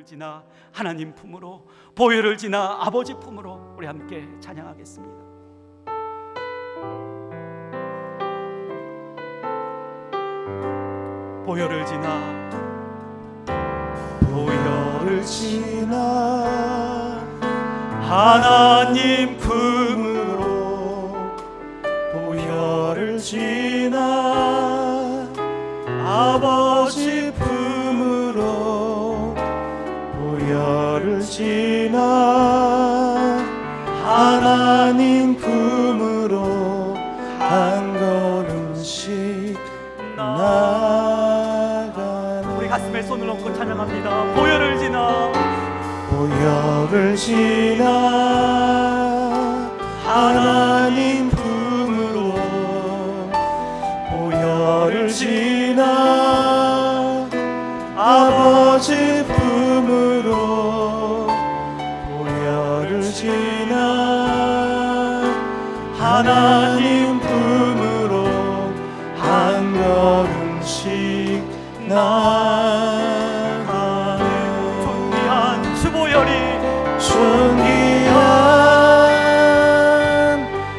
지나 하나님 품으로, 보혈을 지나 아버지 품으로 우리 함께 찬양하겠습니다. 보혈을 지나, 보혈을 지나 하나님 품으로, 보혈을 지나 아버지 품으로, 보혈을 지나 하나님 품으로 한 걸음씩 나가네. 우리 가슴에 손을 얹고 찬양합니다. 보혈을 지나, 보혈을 지나 하나님 품으로, 보혈을 지나 아버지 품으로, 보혈을 지나 하나님 품으로 한 걸음씩 나가네. 존귀한 주보혈이, 존귀한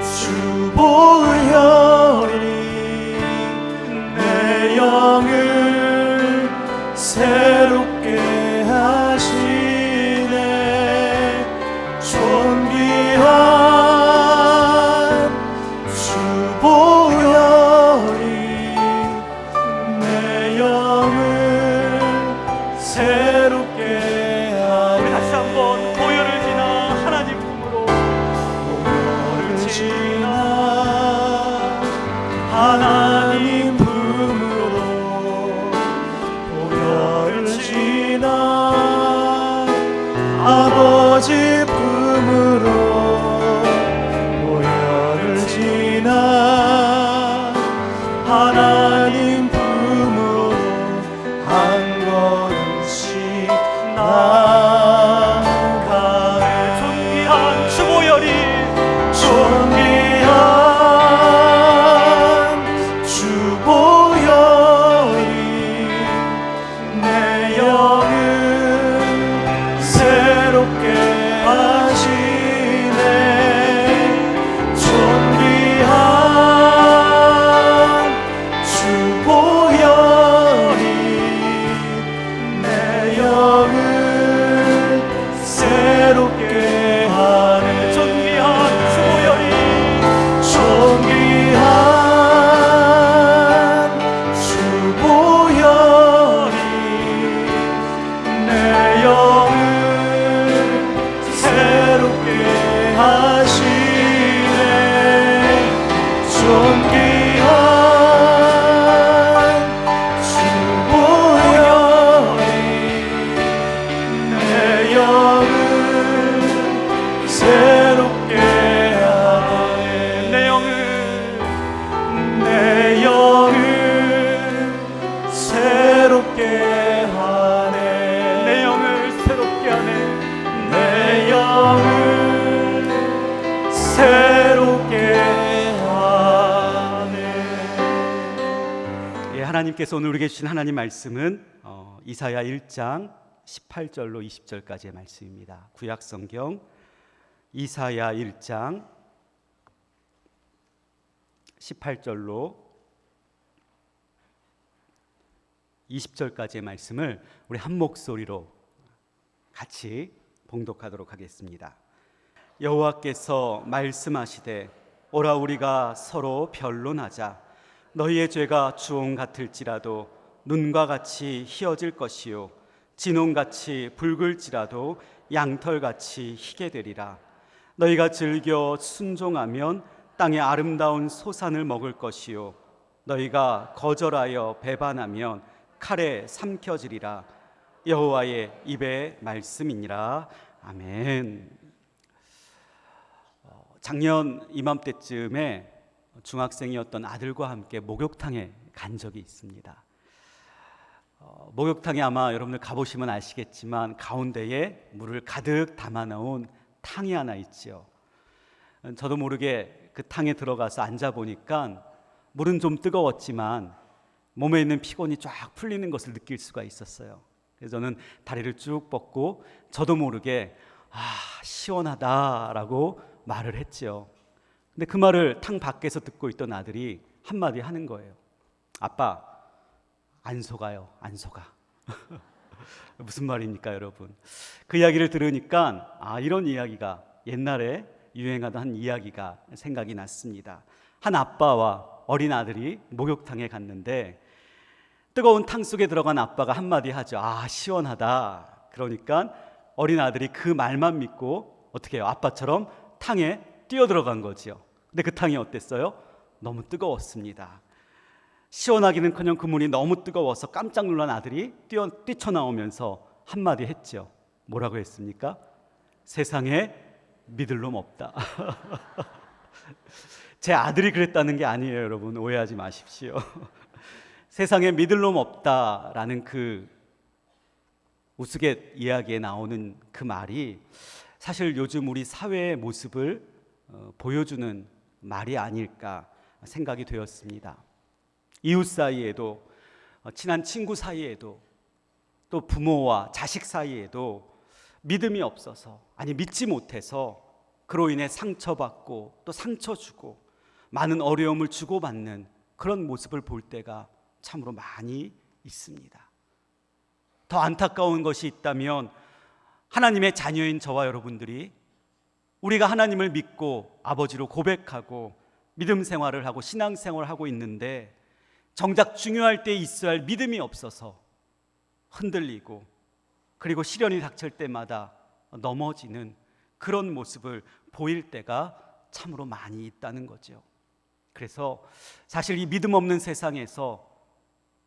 주보혈이 내 영을 새롭게 하시네. 존귀한 주보혈이 내 영을 새롭게 하네. 다시 한번 보혈을 지나 하나님 품으로, 보혈을 지나 하나님 품으로, 보혈을 지나 아버지 품으로, 보혈을 지나 하나님 품으로 한 걸음씩 나가네. 존귀한 주보혈이, 존귀한 주보혈이 내 영을 새롭게 하시네. 존귀한 주보혈이 내 영을 새롭게 하네. 존귀한 주보혈이, 존귀한 주보혈이 내 영을 새롭게 하시네. 존귀한 주보혈이 내 영을 새롭게 하네. 내 영을, 내 영을 새롭게 하네. 내 영을 새롭게 하네. 내 영을 새롭게 하네. 예, 하나님께서 오늘 우리에게 주신 하나님 말씀은 이사야 1장 18절로 20절까지의 말씀입니다. 구약 성경 이사야 1장 18절로 20절까지의 말씀을 우리 한 목소리로 같이 봉독하도록 하겠습니다. 여호와께서 말씀하시되 오라 우리가 서로 변론하자. 너희의 죄가 주홍 같을지라도 눈과 같이 희어질 것이요 진홍같이 붉을지라도 양털같이 희게 되리라. 너희가 즐겨 순종하면 땅의 아름다운 소산을 먹을 것이요 너희가 거절하여 배반하면 칼에 삼켜지리라. 여호와의 입의 말씀이니라. 아멘. 작년 이맘때쯤에 중학생이었던 아들과 함께 목욕탕에 간 적이 있습니다. 목욕탕에 아마 여러분들 가보시면 아시겠지만 가운데에 물을 가득 담아 놓은 탕이 하나 있죠. 저도 모르게 그 탕에 들어가서 앉아 보니까 물은 좀 뜨거웠지만 몸에 있는 피곤이 쫙 풀리는 것을 느낄 수가 있었어요. 그래서 저는 다리를 쭉 뻗고 저도 모르게 시원하다라고 말을 했죠. 근데 그 말을 탕 밖에서 듣고 있던 아들이 한마디 하는 거예요. 아빠, 안 속아요, 안 속아. 무슨 말입니까, 여러분? 그 이야기를 들으니까 이런 이야기가 옛날에 유행하던 한 이야기가 생각이 났습니다. 한 아빠와 어린 아들이 목욕탕에 갔는데 뜨거운 탕 속에 들어간 아빠가 한마디 하죠. 시원하다. 그러니까 어린 아들이 그 말만 믿고 어떻게 해요? 아빠처럼 탕에 뛰어들어간 거죠. 근데 그 탕이 어땠어요? 너무 뜨거웠습니다. 시원하기는커녕 그 물이 너무 뜨거워서 깜짝 놀란 아들이 뛰쳐나오면서 한마디 했죠. 뭐라고 했습니까? 세상에 믿을 놈 없다. 제 아들이 그랬다는 게 아니에요, 여러분. 오해하지 마십시오. 세상에 믿을 놈 없다라는 그 우스갯 이야기에 나오는 그 말이 사실 요즘 우리 사회의 모습을 보여주는 말이 아닐까 생각이 되었습니다. 이웃 사이에도, 친한 친구 사이에도, 또 부모와 자식 사이에도 믿음이 없어서, 믿지 못해서 그로 인해 상처받고 또 상처 주고 많은 어려움을 주고받는 그런 모습을 볼 때가 참으로 많이 있습니다. 더 안타까운 것이 있다면 하나님의 자녀인 저와 여러분들이 우리가 하나님을 믿고 아버지로 고백하고 믿음 생활을 하고 신앙 생활을 하고 있는데 정작 중요할 때 있어야 할 믿음이 없어서 흔들리고 그리고 시련이 닥칠 때마다 넘어지는 그런 모습을 보일 때가 참으로 많이 있다는 거죠. 그래서 사실 이 믿음 없는 세상에서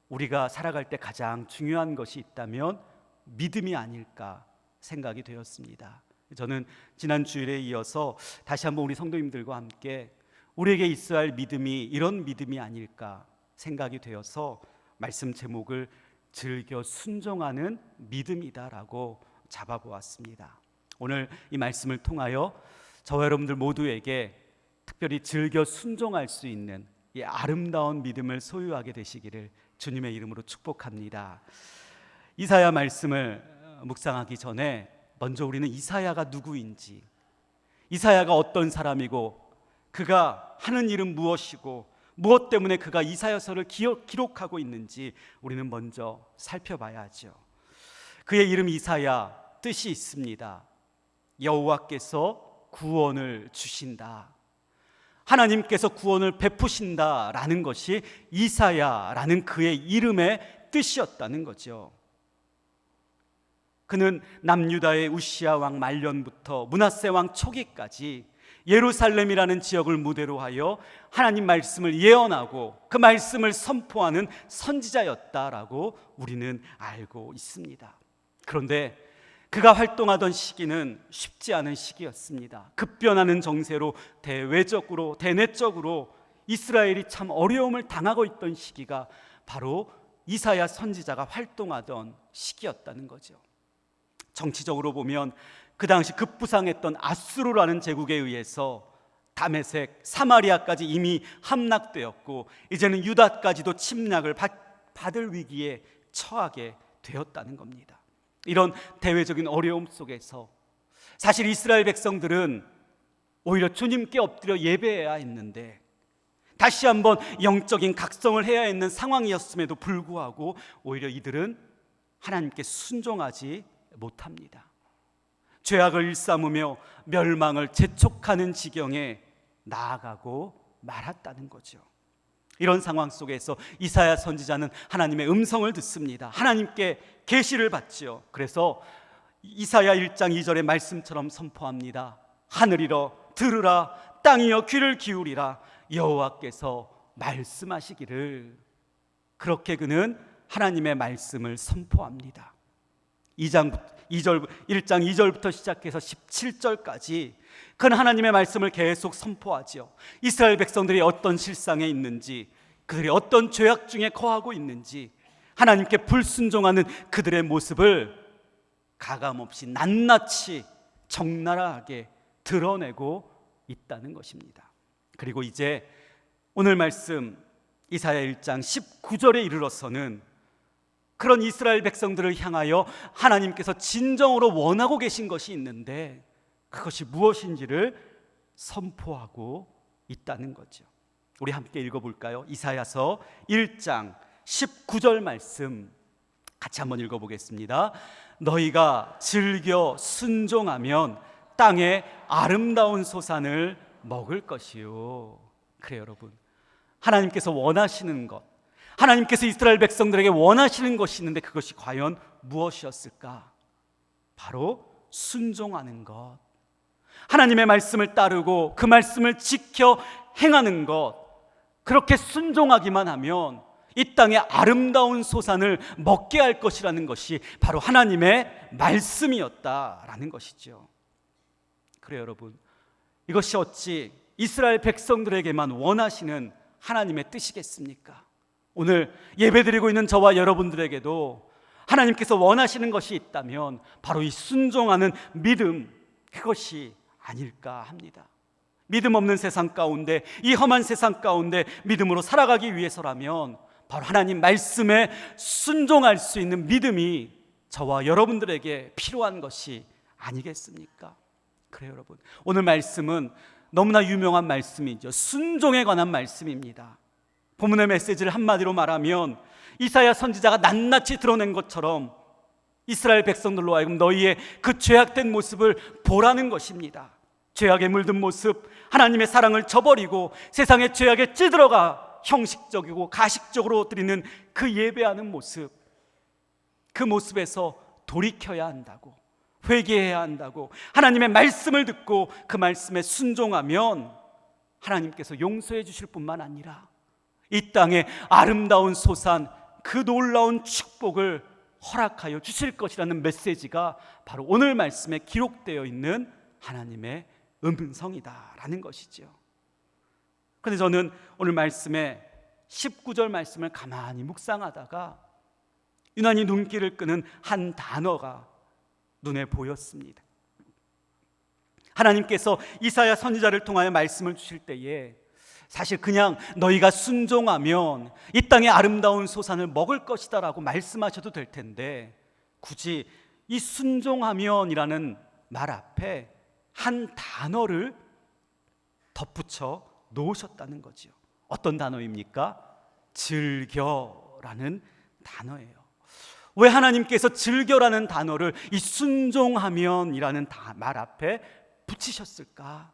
우리가 살아갈 때 가장 중요한 것이 있다면 믿음이 아닐까 생각이 되었습니다. 저는 지난 주일에 이어서 다시 한번 우리 성도님들과 함께 우리에게 있어야 할 믿음이 이런 믿음이 아닐까 생각이 되어서 말씀 제목을 즐겨 순종하는 믿음이다라고 잡아보았습니다. 오늘 이 말씀을 통하여 저와 여러분들 모두에게 특별히 즐겨 순종할 수 있는 이 아름다운 믿음을 소유하게 되시기를 주님의 이름으로 축복합니다. 이사야 말씀을 묵상하기 전에 먼저 우리는 이사야가 누구인지, 이사야가 어떤 사람이고 그가 하는 일은 무엇이고 무엇 때문에 그가 이사야서를 기록하고 있는지 우리는 먼저 살펴봐야죠. 그의 이름 이사야, 뜻이 있습니다. 여호와께서 구원을 주신다, 하나님께서 구원을 베푸신다라는 것이 이사야라는 그의 이름의 뜻이었다는 거죠. 그는 남유다의 우시야 왕 말년부터 므낫세 왕 초기까지 예루살렘이라는 지역을 무대로 하여 하나님 말씀을 예언하고 그 말씀을 선포하는 선지자였다라고 우리는 알고 있습니다. 그런데 그가 활동하던 시기는 쉽지 않은 시기였습니다. 급변하는 정세로 대외적으로 대내적으로 이스라엘이 참 어려움을 당하고 있던 시기가 바로 이사야 선지자가 활동하던 시기였다는 거죠. 정치적으로 보면 그 당시 급부상했던 아수르라는 제국에 의해서 다메섹, 사마리아까지 이미 함락되었고 이제는 유다까지도 침략을 받을 위기에 처하게 되었다는 겁니다. 이런 대외적인 어려움 속에서 사실 이스라엘 백성들은 오히려 주님께 엎드려 예배해야 했는데 다시 한번 영적인 각성을 해야 했는 상황이었음에도 불구하고 오히려 이들은 하나님께 순종하지 못합니다. 죄악을 일삼으며 멸망을 재촉하는 지경에 나아가고 말았다는 거죠. 이런 상황 속에서 이사야 선지자는 하나님의 음성을 듣습니다. 하나님께 계시를 받지요. 그래서 이사야 1장 2절의 말씀처럼 선포합니다. 하늘이여 들으라, 땅이여 귀를 기울이라, 여호와께서 말씀하시기를. 그렇게 그는 하나님의 말씀을 선포합니다. 1장 2절부터 시작해서 17절까지 그는 하나님의 말씀을 계속 선포하지요. 이스라엘 백성들이 어떤 실상에 있는지, 그들이 어떤 죄악 중에 거하고 있는지, 하나님께 불순종하는 그들의 모습을 가감없이 낱낱이 적나라하게 드러내고 있다는 것입니다. 그리고 이제 오늘 말씀 이사야 1장 19절에 이르러서는 그런 이스라엘 백성들을 향하여 하나님께서 진정으로 원하고 계신 것이 있는데 그것이 무엇인지를 선포하고 있다는 거죠. 우리 함께 읽어볼까요? 이사야서 1장 19절 말씀 같이 한번 읽어보겠습니다. 너희가 즐겨 순종하면 땅의 아름다운 소산을 먹을 것이요. 그래요, 여러분. 하나님께서 원하시는 것, 하나님께서 이스라엘 백성들에게 원하시는 것이 있는데 그것이 과연 무엇이었을까? 바로 순종하는 것, 하나님의 말씀을 따르고 그 말씀을 지켜 행하는 것. 그렇게 순종하기만 하면 이 땅의 아름다운 소산을 먹게 할 것이라는 것이 바로 하나님의 말씀이었다라는 것이죠. 그래요, 여러분. 이것이 어찌 이스라엘 백성들에게만 원하시는 하나님의 뜻이겠습니까? 오늘 예배드리고 있는 저와 여러분들에게도 하나님께서 원하시는 것이 있다면 바로 이 순종하는 믿음, 그것이 아닐까 합니다. 믿음 없는 세상 가운데, 이 험한 세상 가운데 믿음으로 살아가기 위해서라면 바로 하나님 말씀에 순종할 수 있는 믿음이 저와 여러분들에게 필요한 것이 아니겠습니까? 그래요, 여러분. 오늘 말씀은 너무나 유명한 말씀이죠. 순종에 관한 말씀입니다. 본문의 메시지를 한마디로 말하면 이사야 선지자가 낱낱이 드러낸 것처럼 이스라엘 백성들로 하여금 너희의 그 죄악된 모습을 보라는 것입니다. 죄악에 물든 모습, 하나님의 사랑을 저버리고 세상의 죄악에 찌들어가 형식적이고 가식적으로 드리는 그 예배하는 모습, 그 모습에서 돌이켜야 한다고, 회개해야 한다고, 하나님의 말씀을 듣고 그 말씀에 순종하면 하나님께서 용서해 주실 뿐만 아니라 이 땅에 아름다운 소산, 그 놀라운 축복을 허락하여 주실 것이라는 메시지가 바로 오늘 말씀에 기록되어 있는 하나님의 음성이다라는 것이죠. 그런데 저는 오늘 말씀에 19절 말씀을 가만히 묵상하다가 유난히 눈길을 끄는 한 단어가 눈에 보였습니다. 하나님께서 이사야 선지자를 통하여 말씀을 주실 때에 사실 그냥 너희가 순종하면 이 땅의 아름다운 소산을 먹을 것이다 라고 말씀하셔도 될 텐데 굳이 이 순종하면이라는 말 앞에 한 단어를 덧붙여 놓으셨다는 거죠. 어떤 단어입니까? 즐겨라는 단어예요. 왜 하나님께서 즐겨라는 단어를 이 순종하면이라는 말 앞에 붙이셨을까?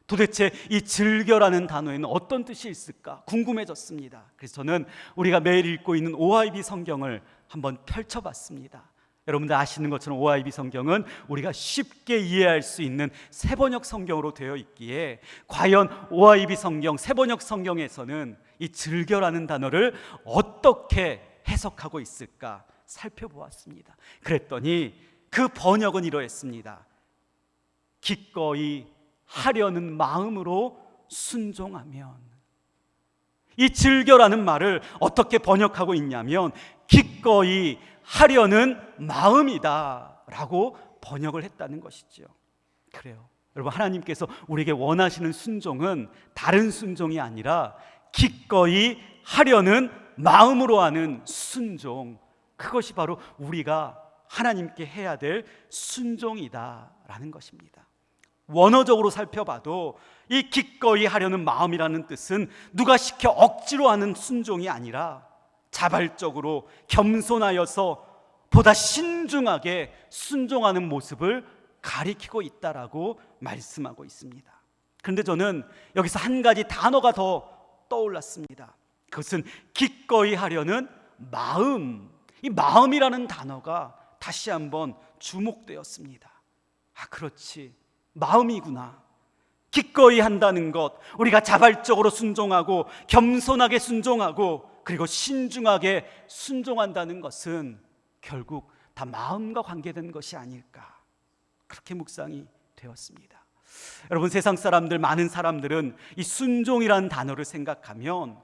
도대체 이 즐겨라는 단어에는 어떤 뜻이 있을까 궁금해졌습니다. 그래서 저는 우리가 매일 읽고 있는 OIB 성경을 한번 펼쳐봤습니다. 여러분들 아시는 것처럼 OIB 성경은 우리가 쉽게 이해할 수 있는 세번역 성경으로 되어 있기에 과연 OIB 성경, 세번역 성경에서는 이 즐겨라는 단어를 어떻게 해석하고 있을까 살펴보았습니다. 그랬더니 그 번역은 이러했습니다. 기꺼이 하려는 마음으로 순종하면. 이 즐겨라는 말을 어떻게 번역하고 있냐면 기꺼이 하려는 마음이다 라고 번역을 했다는 것이죠. 그래요, 여러분. 하나님께서 우리에게 원하시는 순종은 다른 순종이 아니라 기꺼이 하려는 마음으로 하는 순종, 그것이 바로 우리가 하나님께 해야 될 순종이다라는 것입니다. 원어적으로 살펴봐도 이 기꺼이 하려는 마음이라는 뜻은 누가 시켜 억지로 하는 순종이 아니라 자발적으로 겸손하여서 보다 신중하게 순종하는 모습을 가리키고 있다라고 말씀하고 있습니다. 그런데 저는 여기서 한 가지 단어가 더 떠올랐습니다. 그것은 기꺼이 하려는 마음. 이 마음이라는 단어가 다시 한번 주목되었습니다. 아, 그렇지, 마음이구나. 기꺼이 한다는 것, 우리가 자발적으로 순종하고 겸손하게 순종하고 그리고 신중하게 순종한다는 것은 결국 다 마음과 관계된 것이 아닐까, 그렇게 묵상이 되었습니다. 여러분, 세상 사람들, 많은 사람들은 이 순종이라는 단어를 생각하면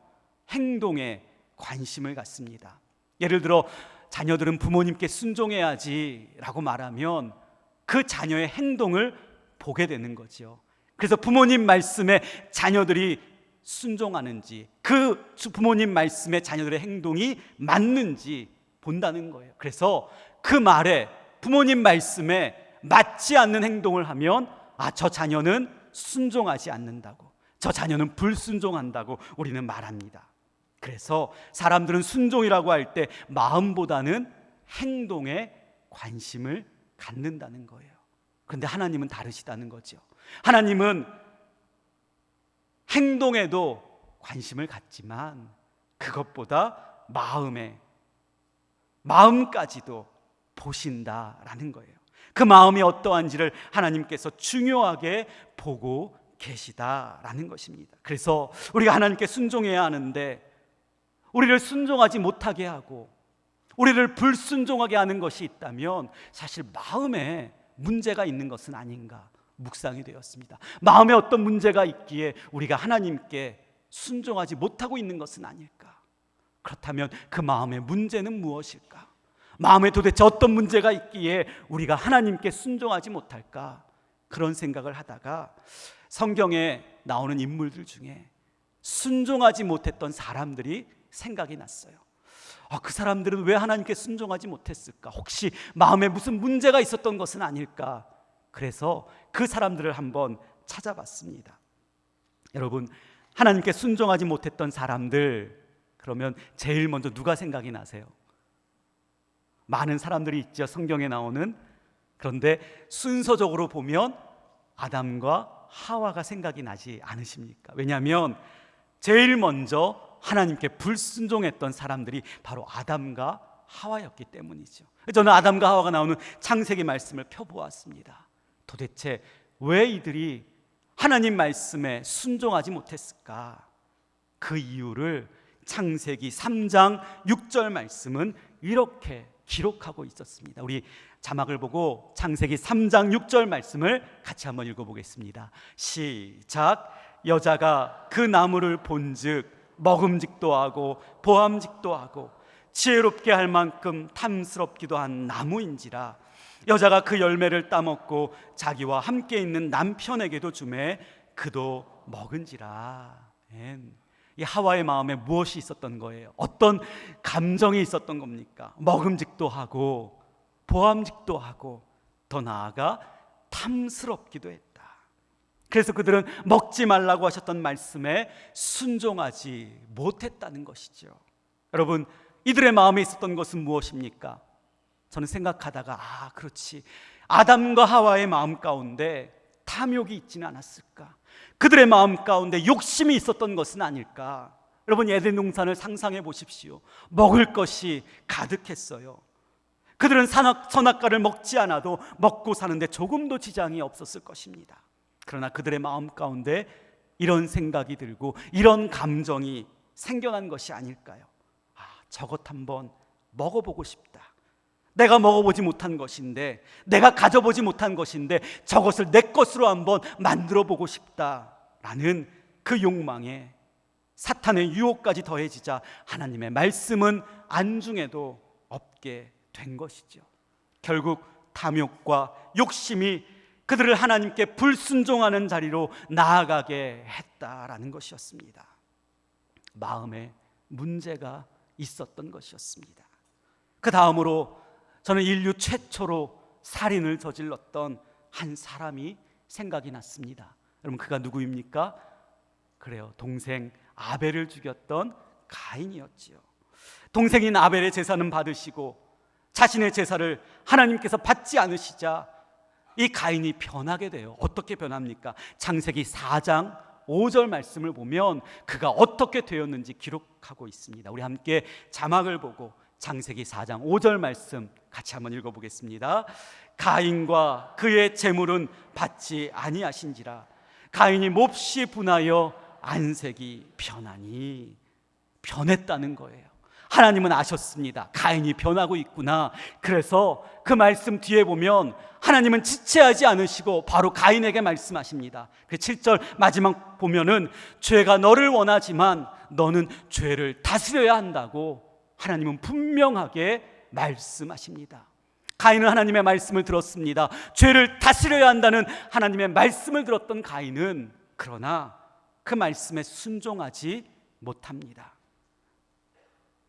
행동에 관심을 갖습니다. 예를 들어 자녀들은 부모님께 순종해야지 라고 말하면 그 자녀의 행동을 보게 되는 거죠. 그래서 부모님 말씀에 자녀들이 순종하는지, 그 부모님 말씀에 자녀들의 행동이 맞는지 본다는 거예요. 그래서 그 말에, 부모님 말씀에 맞지 않는 행동을 하면 저 자녀는 순종하지 않는다고, 저 자녀는 불순종한다고 우리는 말합니다. 그래서 사람들은 순종이라고 할 때 마음보다는 행동에 관심을 갖는다는 거예요. 그런데 하나님은 다르시다는 거죠. 하나님은 행동에도 관심을 갖지만 그것보다 마음까지도 보신다라는 거예요. 그 마음이 어떠한지를 하나님께서 중요하게 보고 계시다라는 것입니다. 그래서 우리가 하나님께 순종해야 하는데, 우리를 순종하지 못하게 하고 우리를 불순종하게 하는 것이 있다면 사실 마음에 문제가 있는 것은 아닌가 묵상이 되었습니다. 마음에 어떤 문제가 있기에 우리가 하나님께 순종하지 못하고 있는 것은 아닐까? 그렇다면 그 마음의 문제는 무엇일까? 마음에 도대체 어떤 문제가 있기에 우리가 하나님께 순종하지 못할까? 그런 생각을 하다가 성경에 나오는 인물들 중에 순종하지 못했던 사람들이 생각이 났어요. 그 사람들은 왜 하나님께 순종하지 못했을까? 혹시 마음에 무슨 문제가 있었던 것은 아닐까? 그래서 그 사람들을 한번 찾아봤습니다. 여러분, 하나님께 순종하지 못했던 사람들, 그러면 제일 먼저 누가 생각이 나세요? 많은 사람들이 있죠, 성경에 나오는. 그런데 순서적으로 보면 아담과 하와가 생각이 나지 않으십니까? 왜냐하면 제일 먼저 하나님께 불순종했던 사람들이 바로 아담과 하와였기 때문이죠. 저는 아담과 하와가 나오는 창세기 말씀을 펴보았습니다. 도대체 왜 이들이 하나님 말씀에 순종하지 못했을까? 그 이유를 창세기 3장 6절 말씀은 이렇게 기록하고 있었습니다. 우리 자막을 보고 창세기 3장 6절 말씀을 같이 한번 읽어보겠습니다. 시작. 여자가 그 나무를 본즉 먹음직도 하고 보암직도 하고 지혜롭게 할 만큼 탐스럽기도 한 나무인지라. 여자가 그 열매를 따먹고 자기와 함께 있는 남편에게도 주매 그도 먹은지라. 이 하와의 마음에 무엇이 있었던 거예요? 어떤 감정이 있었던 겁니까? 먹음직도 하고 보암직도 하고 더 나아가 탐스럽기도 했다. 그래서 그들은 먹지 말라고 하셨던 말씀에 순종하지 못했다는 것이죠. 여러분, 이들의 마음에 있었던 것은 무엇입니까? 저는 생각하다가 그렇지, 아담과 하와의 마음 가운데 탐욕이 있지는 않았을까? 그들의 마음 가운데 욕심이 있었던 것은 아닐까? 여러분, 에덴 동산을 상상해 보십시오. 먹을 것이 가득했어요. 그들은 선악과를 먹지 않아도 먹고 사는데 조금도 지장이 없었을 것입니다. 그러나 그들의 마음 가운데 이런 생각이 들고 이런 감정이 생겨난 것이 아닐까요? 저것 한번 먹어보고 싶다. 내가 먹어보지 못한 것인데, 내가 가져보지 못한 것인데 저것을 내 것으로 한번 만들어 보고 싶다라는 그 욕망에 사탄의 유혹까지 더해지자 하나님의 말씀은 안중에도 없게 된 것이죠. 결국 탐욕과 욕심이 그들을 하나님께 불순종하는 자리로 나아가게 했다라는 것이었습니다. 마음에 문제가 있었던 것이었습니다. 그 다음으로 저는 인류 최초로 살인을 저질렀던 한 사람이 생각이 났습니다. 여러분, 그가 누구입니까? 그래요, 동생 아벨을 죽였던 가인이었지요. 동생인 아벨의 제사는 받으시고 자신의 제사를 하나님께서 받지 않으시자 이 가인이 변하게 돼요. 어떻게 변합니까? 창세기 4장 5절 말씀을 보면 그가 어떻게 되었는지 기록하고 있습니다. 우리 함께 자막을 보고 창세기 4장 5절 말씀 같이 한번 읽어보겠습니다. 가인과 그의 재물은 받지 아니하신지라. 가인이 몹시 분하여 안색이 변하니. 변했다는 거예요. 하나님은 아셨습니다. 가인이 변하고 있구나. 그래서 그 말씀 뒤에 보면 하나님은 지체하지 않으시고 바로 가인에게 말씀하십니다. 그 7절 마지막 보면은 죄가 너를 원하지만 너는 죄를 다스려야 한다고 하나님은 분명하게 말씀하십니다. 가인은 하나님의 말씀을 들었습니다. 죄를 다스려야 한다는 하나님의 말씀을 들었던 가인은 그러나 그 말씀에 순종하지 못합니다.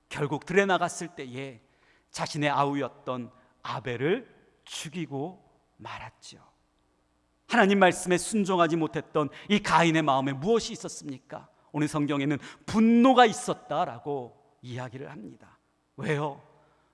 결국 들에 나갔을 때에 자신의 아우였던 아벨을 죽이고 말았죠. 하나님 말씀에 순종하지 못했던 이 가인의 마음에 무엇이 있었습니까? 오늘 성경에는 분노가 있었다라고 이야기를 합니다. 왜요?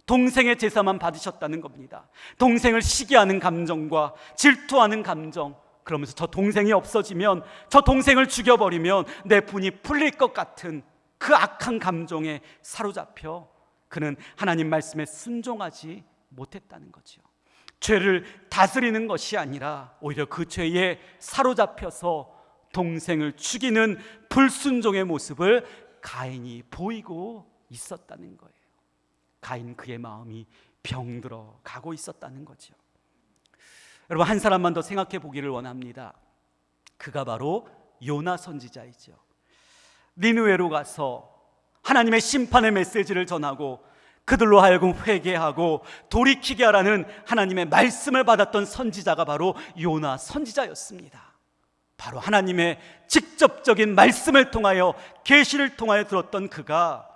동생의 제사만 받으셨다는 겁니다. 동생을 시기하는 감정과 질투하는 감정, 그러면서 저 동생이 없어지면, 저 동생을 죽여버리면 내 분이 풀릴 것 같은 그 악한 감정에 사로잡혀 그는 하나님 말씀에 순종하지 못했다는 거죠. 죄를 다스리는 것이 아니라 오히려 그 죄에 사로잡혀서 동생을 죽이는 불순종의 모습을 가인이 보이고 있었다는 거예요. 가인, 그의 마음이 병들어 가고 있었다는 거죠. 여러분, 한 사람만 더 생각해 보기를 원합니다. 그가 바로 요나 선지자이죠. 니느웨로 가서 하나님의 심판의 메시지를 전하고 그들로 하여금 회개하고 돌이키게 하라는 하나님의 말씀을 받았던 선지자가 바로 요나 선지자였습니다. 바로 하나님의 직접적인 말씀을 통하여, 계시를 통하여 들었던 그가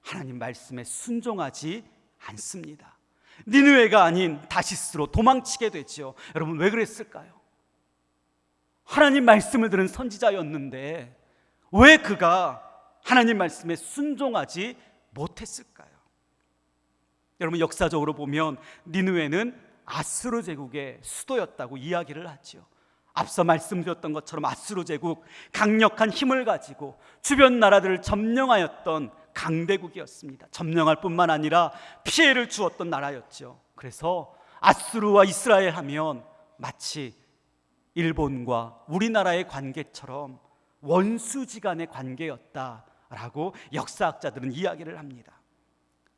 하나님 말씀에 순종하지 않습니다. 니느웨가 아닌 다시스로 도망치게 되죠. 여러분, 왜 그랬을까요? 하나님 말씀을 들은 선지자였는데 왜 그가 하나님 말씀에 순종하지 못했을까요? 여러분, 역사적으로 보면 니느웨는 아수르 제국의 수도였다고 이야기를 하죠. 앞서 말씀드렸던 것처럼 아수르 제국, 강력한 힘을 가지고 주변 나라들을 점령하였던 강대국이었습니다. 점령할 뿐만 아니라 피해를 주었던 나라였죠. 그래서 아수르와 이스라엘 하면 마치 일본과 우리나라의 관계처럼 원수지간의 관계였다라고 역사학자들은 이야기를 합니다.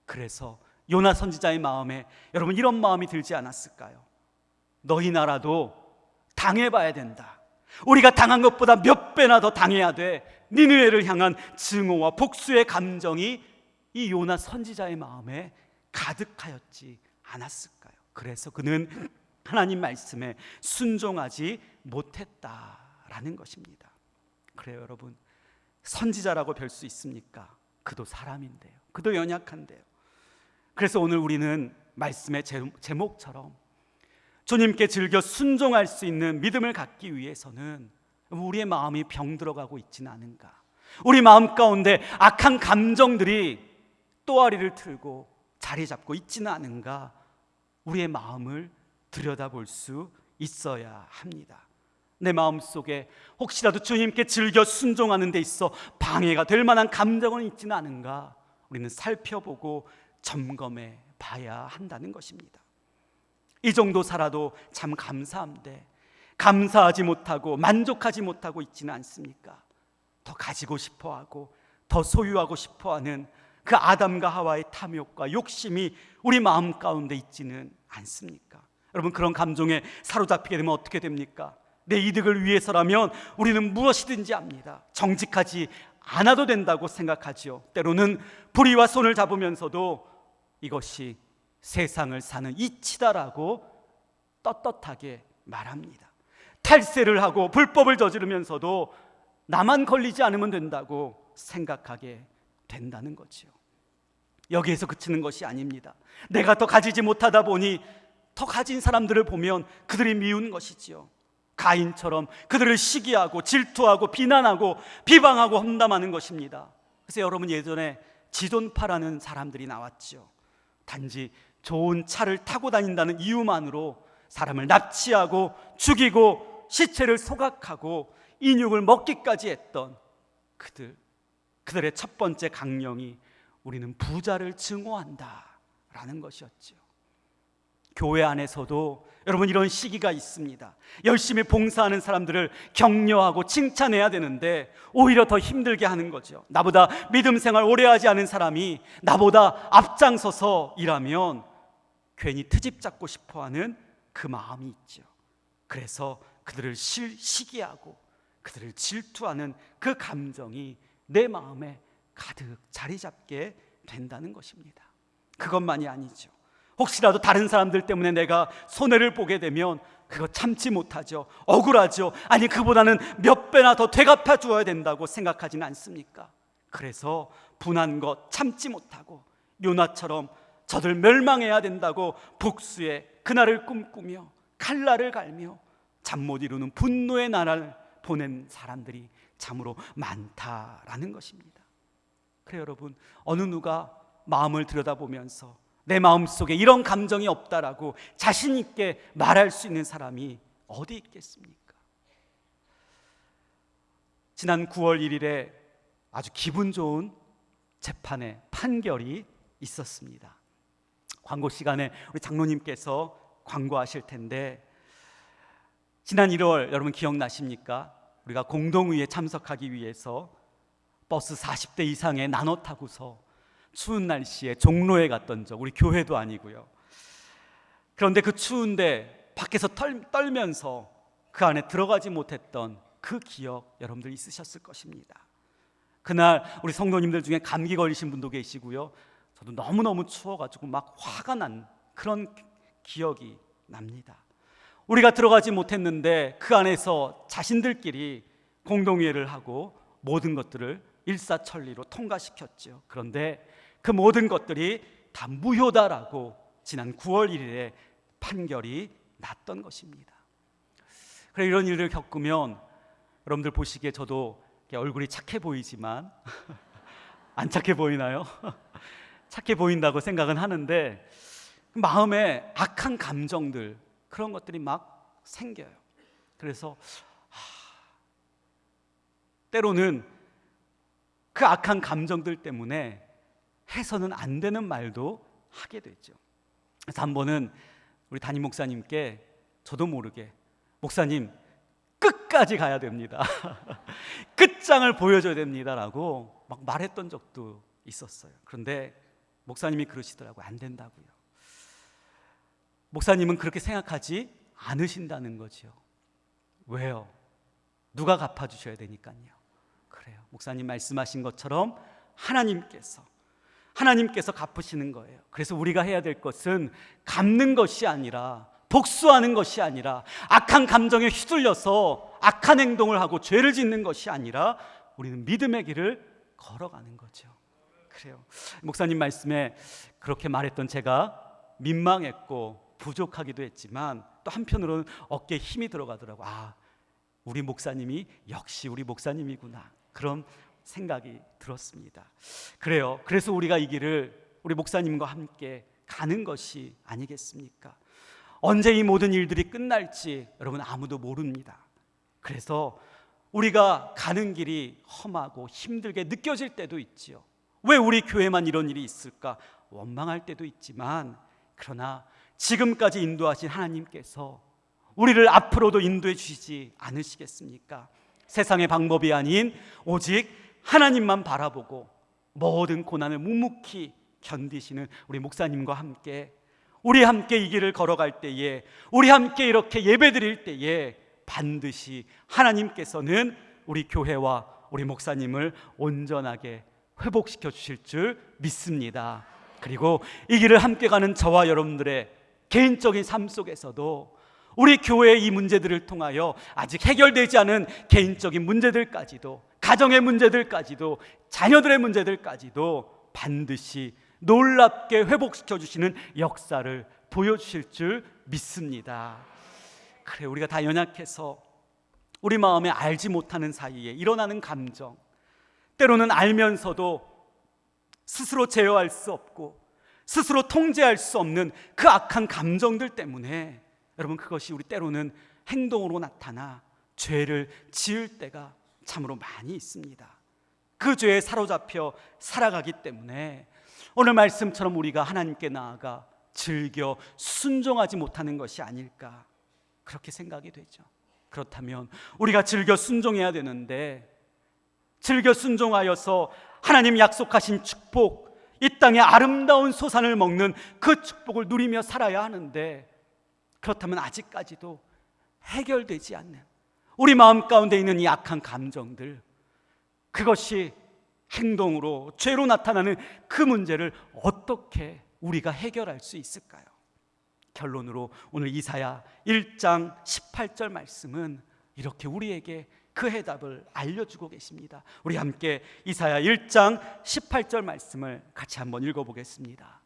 그래서 요나 선지자의 마음에 여러분 이런 마음이 들지 않았을까요? 너희 나라도 당해봐야 된다. 우리가 당한 것보다 몇 배나 더 당해야 돼. 니느웨를 향한 증오와 복수의 감정이 이 요나 선지자의 마음에 가득하였지 않았을까요? 그래서 그는 하나님 말씀에 순종하지 못했다라는 것입니다. 그래요, 여러분, 선지자라고 별 수 있습니까? 그도 사람인데요, 그도 연약한데요. 그래서 오늘 우리는 말씀의 제목처럼 주님께 즐겨 순종할 수 있는 믿음을 갖기 위해서는 우리의 마음이 병들어가고 있지는 않은가, 우리 마음 가운데 악한 감정들이 또아리를 틀고 자리 잡고 있지는 않은가, 우리의 마음을 들여다볼 수 있어야 합니다. 내 마음속에 혹시라도 주님께 즐겨 순종하는 데 있어 방해가 될 만한 감정은 있지는 않은가, 우리는 살펴보고 점검해 봐야 한다는 것입니다. 이 정도 살아도 참 감사한데 감사하지 못하고 만족하지 못하고 있지는 않습니까? 더 가지고 싶어하고 더 소유하고 싶어하는 그 아담과 하와의 탐욕과 욕심이 우리 마음 가운데 있지는 않습니까? 여러분, 그런 감정에 사로잡히게 되면 어떻게 됩니까? 내 이득을 위해서라면 우리는 무엇이든지 합니다. 정직하지 않아도 된다고 생각하지요. 때로는 불의와 손을 잡으면서도 이것이 세상을 사는 이치다라고 떳떳하게 말합니다. 탈세를 하고 불법을 저지르면서도 나만 걸리지 않으면 된다고 생각하게 된다는 거죠. 여기에서 그치는 것이 아닙니다. 내가 더 가지지 못하다 보니 더 가진 사람들을 보면 그들이 미운 것이지요. 가인처럼 그들을 시기하고 질투하고 비난하고 비방하고 험담하는 것입니다. 그래서 여러분, 예전에 지존파라는 사람들이 나왔죠. 단지 좋은 차를 타고 다닌다는 이유만으로 사람을 납치하고 죽이고 시체를 소각하고 인육을 먹기까지 했던 그들의 첫 번째 강령이 우리는 부자를 증오한다라는 것이었죠. 교회 안에서도 여러분 이런 시기가 있습니다. 열심히 봉사하는 사람들을 격려하고 칭찬해야 되는데 오히려 더 힘들게 하는 거죠. 나보다 믿음 생활 오래 하지 않은 사람이 나보다 앞장서서 일하면 괜히 트집 잡고 싶어하는 그 마음이 있죠. 그래서 그들을 시기하고 그들을 질투하는 그 감정이 내 마음에 가득 자리 잡게 된다는 것입니다. 그것만이 아니죠. 혹시라도 다른 사람들 때문에 내가 손해를 보게 되면 그거 참지 못하죠. 억울하죠. 아니, 그보다는 몇 배나 더 되갚아 주어야 된다고 생각하지는 않습니까? 그래서 분한 것 참지 못하고 요나처럼 저들 멸망해야 된다고 복수의 그날을 꿈꾸며 칼날을 갈며 잠 못 이루는 분노의 나라를 보낸 사람들이 참으로 많다라는 것입니다. 그래 여러분, 어느 누가 마음을 들여다보면서 내 마음속에 이런 감정이 없다라고 자신 있게 말할 수 있는 사람이 어디 있겠습니까? 지난 9월 1일에 아주 기분 좋은 재판의 판결이 있었습니다. 광고 시간에 우리 장로님께서 광고하실 텐데, 지난 1월 여러분 기억나십니까? 우리가 공동의회에 참석하기 위해서 버스 40대 이상에 나눠 타고서 추운 날씨에 종로에 갔던 적, 우리 교회도 아니고요. 그런데 그 추운데 밖에서 떨면서 그 안에 들어가지 못했던 그 기억 여러분들 있으셨을 것입니다. 그날 우리 성도님들 중에 감기 걸리신 분도 계시고요. 저도 너무너무 추워가지고 막 화가 난 그런 기억이 납니다. 우리가 들어가지 못했는데 그 안에서 자신들끼리 공동회의를 하고 모든 것들을 일사천리로 통과시켰죠. 그런데 그 모든 것들이 다 무효다라고 지난 9월 1일에 판결이 났던 것입니다. 그래, 이런 일을 겪으면 여러분들 보시기에 저도 얼굴이 착해 보이지만 안 착해 보이나요? 착해 보인다고 생각은 하는데 마음에 악한 감정들, 그런 것들이 막 생겨요. 그래서 때로는 그 악한 감정들 때문에 해서는 안 되는 말도 하게 되죠. 그래서 한 번은 우리 담임 목사님께 저도 모르게 목사님 끝까지 가야 됩니다. 끝장을 보여줘야 됩니다라고 막 말했던 적도 있었어요. 그런데 목사님이 그러시더라고요. 안 된다고요. 목사님은 그렇게 생각하지 않으신다는 거죠. 왜요? 누가 갚아주셔야 되니까요. 그래요. 목사님 말씀하신 것처럼 하나님께서 갚으시는 거예요. 그래서 우리가 해야 될 것은 갚는 것이 아니라, 복수하는 것이 아니라, 악한 감정에 휘둘려서 악한 행동을 하고 죄를 짓는 것이 아니라 우리는 믿음의 길을 걸어가는 거죠. 그래요. 목사님 말씀에 그렇게 말했던 제가 민망했고 부족하기도 했지만 또 한편으로는 어깨에 힘이 들어가더라고요. 우리 목사님이 역시 우리 목사님이구나, 그런 생각이 들었습니다. 그래요. 그래서 우리가 이 길을 우리 목사님과 함께 가는 것이 아니겠습니까? 언제 이 모든 일들이 끝날지 여러분 아무도 모릅니다. 그래서 우리가 가는 길이 험하고 힘들게 느껴질 때도 있지요. 왜 우리 교회만 이런 일이 있을까 원망할 때도 있지만, 그러나 지금까지 인도하신 하나님께서 우리를 앞으로도 인도해 주시지 않으시겠습니까? 세상의 방법이 아닌 오직 하나님만 바라보고 모든 고난을 묵묵히 견디시는 우리 목사님과 함께, 우리 함께 이 길을 걸어갈 때에, 우리 함께 이렇게 예배드릴 때에 반드시 하나님께서는 우리 교회와 우리 목사님을 온전하게 회복시켜 주실 줄 믿습니다. 그리고 이 길을 함께 가는 저와 여러분들의 개인적인 삶 속에서도 우리 교회의 이 문제들을 통하여 아직 해결되지 않은 개인적인 문제들까지도, 가정의 문제들까지도, 자녀들의 문제들까지도 반드시 놀랍게 회복시켜 주시는 역사를 보여주실 줄 믿습니다. 그래, 우리가 다 연약해서 우리 마음에 알지 못하는 사이에 일어나는 감정, 때로는 알면서도 스스로 제어할 수 없고 스스로 통제할 수 없는 그 악한 감정들 때문에 여러분, 그것이 우리 때로는 행동으로 나타나 죄를 지을 때가 참으로 많이 있습니다. 그 죄에 사로잡혀 살아가기 때문에 오늘 말씀처럼 우리가 하나님께 나아가 즐겨 순종하지 못하는 것이 아닐까, 그렇게 생각이 되죠. 그렇다면 우리가 즐겨 순종해야 되는데, 즐겨 순종하여서 하나님 약속하신 축복, 이 땅의 아름다운 소산을 먹는 그 축복을 누리며 살아야 하는데, 그렇다면 아직까지도 해결되지 않는 우리 마음 가운데 있는 이 악한 감정들, 그것이 행동으로 죄로 나타나는 그 문제를 어떻게 우리가 해결할 수 있을까요? 결론으로 오늘 이사야 1장 18절 말씀은 이렇게 우리에게 그 해답을 알려주고 계십니다. 우리 함께 이사야 1장 18절 말씀을 같이 한번 읽어보겠습니다.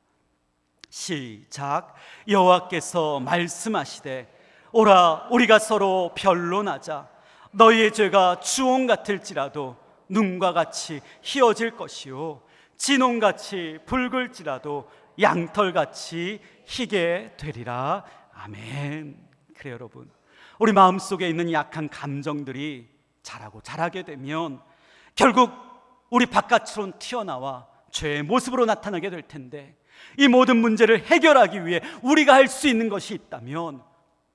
시작. 여호와께서 말씀하시되 오라, 우리가 서로 변론하자. 너희의 죄가 주홍 같을지라도 눈과 같이 희어질 것이요 진홍같이 붉을지라도 양털같이 희게 되리라. 아멘. 그래요, 여러분, 우리 마음속에 있는 약한 감정들이 자라게 되면 결국 우리 바깥으로 튀어나와 죄의 모습으로 나타나게 될 텐데, 이 모든 문제를 해결하기 위해 우리가 할 수 있는 것이 있다면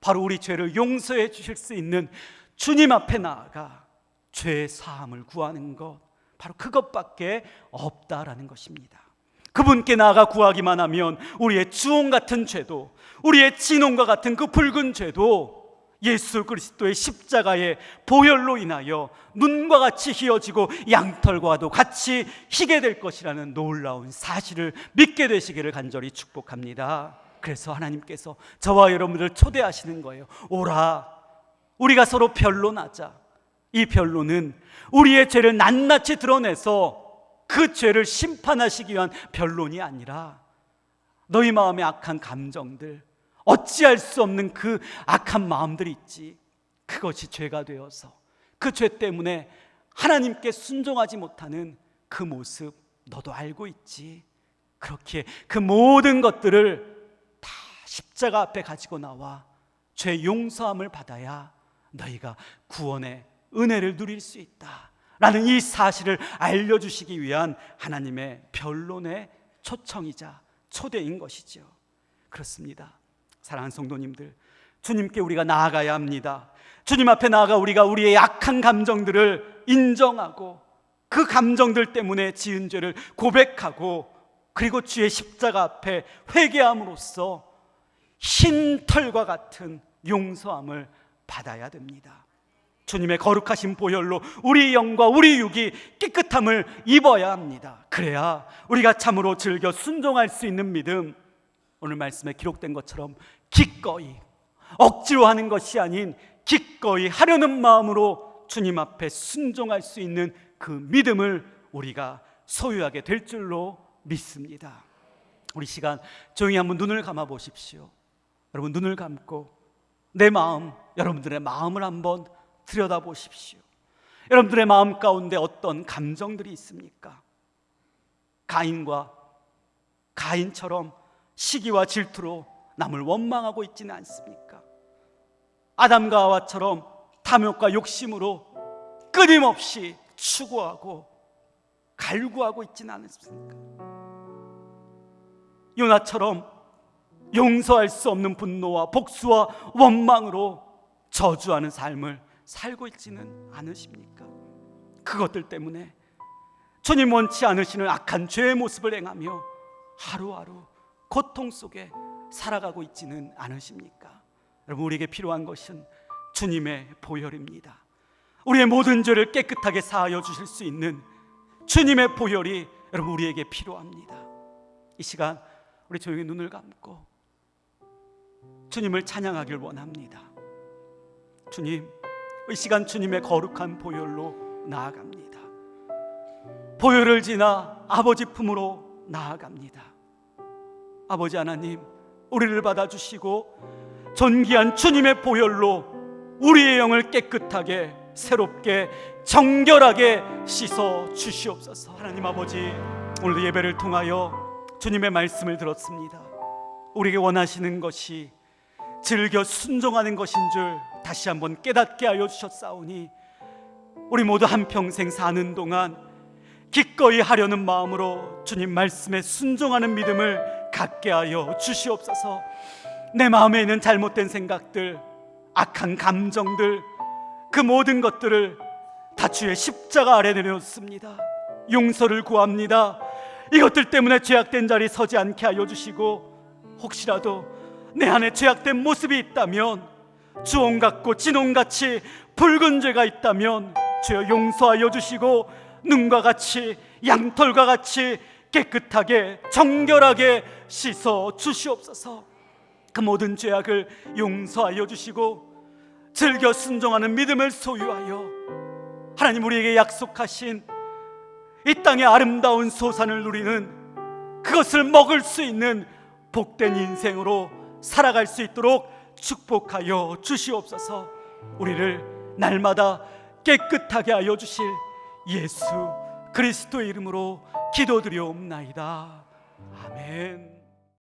바로 우리 죄를 용서해 주실 수 있는 주님 앞에 나아가 죄의 사함을 구하는 것, 바로 그것밖에 없다라는 것입니다. 그분께 나아가 구하기만 하면 우리의 주홍 같은 죄도, 우리의 진홍과 같은 그 붉은 죄도 예수 그리스도의 십자가의 보혈로 인하여 눈과 같이 희어지고 양털과도 같이 희게 될 것이라는 놀라운 사실을 믿게 되시기를 간절히 축복합니다. 그래서 하나님께서 저와 여러분들을 초대하시는 거예요. 오라, 우리가 서로 변론하자. 이 변론은 우리의 죄를 낱낱이 드러내서 그 죄를 심판하시기 위한 변론이 아니라, 너희 마음의 악한 감정들, 어찌할 수 없는 그 악한 마음들이 있지, 그것이 죄가 되어서 그 죄 때문에 하나님께 순종하지 못하는 그 모습 너도 알고 있지. 그렇게 그 모든 것들을 다 십자가 앞에 가지고 나와 죄 용서함을 받아야 너희가 구원의 은혜를 누릴 수 있다 라는 이 사실을 알려주시기 위한 하나님의 변론의 초청이자 초대인 것이죠. 그렇습니다. 사랑하는 성도님들, 주님께 우리가 나아가야 합니다. 주님 앞에 나아가 우리가 우리의 약한 감정들을 인정하고 그 감정들 때문에 지은 죄를 고백하고, 그리고 주의 십자가 앞에 회개함으로써 흰 털과 같은 용서함을 받아야 됩니다. 주님의 거룩하신 보혈로 우리 영과 우리 육이 깨끗함을 입어야 합니다. 그래야 우리가 참으로 즐겨 순종할 수 있는 믿음, 오늘 말씀에 기록된 것처럼 기꺼이, 억지로 하는 것이 아닌 기꺼이 하려는 마음으로 주님 앞에 순종할 수 있는 그 믿음을 우리가 소유하게 될 줄로 믿습니다. 우리 시간 조용히 한번 눈을 감아 보십시오. 여러분, 눈을 감고 내 마음, 여러분들의 마음을 한번 들여다 보십시오. 여러분들의 마음 가운데 어떤 감정들이 있습니까? 가인처럼 시기와 질투로 남을 원망하고 있지는 않습니까? 아담과 하와처럼 탐욕과 욕심으로 끊임없이 추구하고 갈구하고 있지는 않습니까? 요나처럼 용서할 수 없는 분노와 복수와 원망으로 저주하는 삶을 살고 있지는 않으십니까? 그것들 때문에 주님 원치 않으시는 악한 죄의 모습을 행하며 하루하루 고통 속에 살아가고 있지는 않으십니까? 여러분, 우리에게 필요한 것은 주님의 보혈입니다. 우리의 모든 죄를 깨끗하게 사하여 주실 수 있는 주님의 보혈이 여러분 우리에게 필요합니다. 이 시간 우리 조용히 눈을 감고 주님을 찬양하길 원합니다. 주님, 이 시간 주님의 거룩한 보혈로 나아갑니다. 보혈을 지나 아버지 품으로 나아갑니다. 아버지 하나님, 우리를 받아주시고 존귀한 주님의 보혈로 우리의 영을 깨끗하게, 새롭게, 정결하게 씻어 주시옵소서. 하나님 아버지, 오늘 예배를 통하여 주님의 말씀을 들었습니다. 우리에게 원하시는 것이 즐겨 순종하는 것인 줄 다시 한번 깨닫게 하여 주셨사오니, 우리 모두 한평생 사는 동안 기꺼이 하려는 마음으로 주님 말씀에 순종하는 믿음을 갖게 하여 주시옵소서. 내 마음에 있는 잘못된 생각들, 악한 감정들, 그 모든 것들을 다 주의 십자가 아래 내려놓습니다. 용서를 구합니다. 이것들 때문에 죄악된 자리 서지 않게 하여 주시고, 혹시라도 내 안에 죄악된 모습이 있다면, 주홍같고 진홍같이 붉은 죄가 있다면 주여 용서하여 주시고, 눈과 같이 양털과 같이 깨끗하게 정결하게 씻어 주시옵소서. 그 모든 죄악을 용서하여 주시고 즐겨 순종하는 믿음을 소유하여 하나님 우리에게 약속하신 이 땅의 아름다운 소산을 누리는, 그것을 먹을 수 있는 복된 인생으로 살아갈 수 있도록 축복하여 주시옵소서. 우리를 날마다 깨끗하게 하여 주실 예수 그리스도의 이름으로 기도드리옵나이다. 아멘.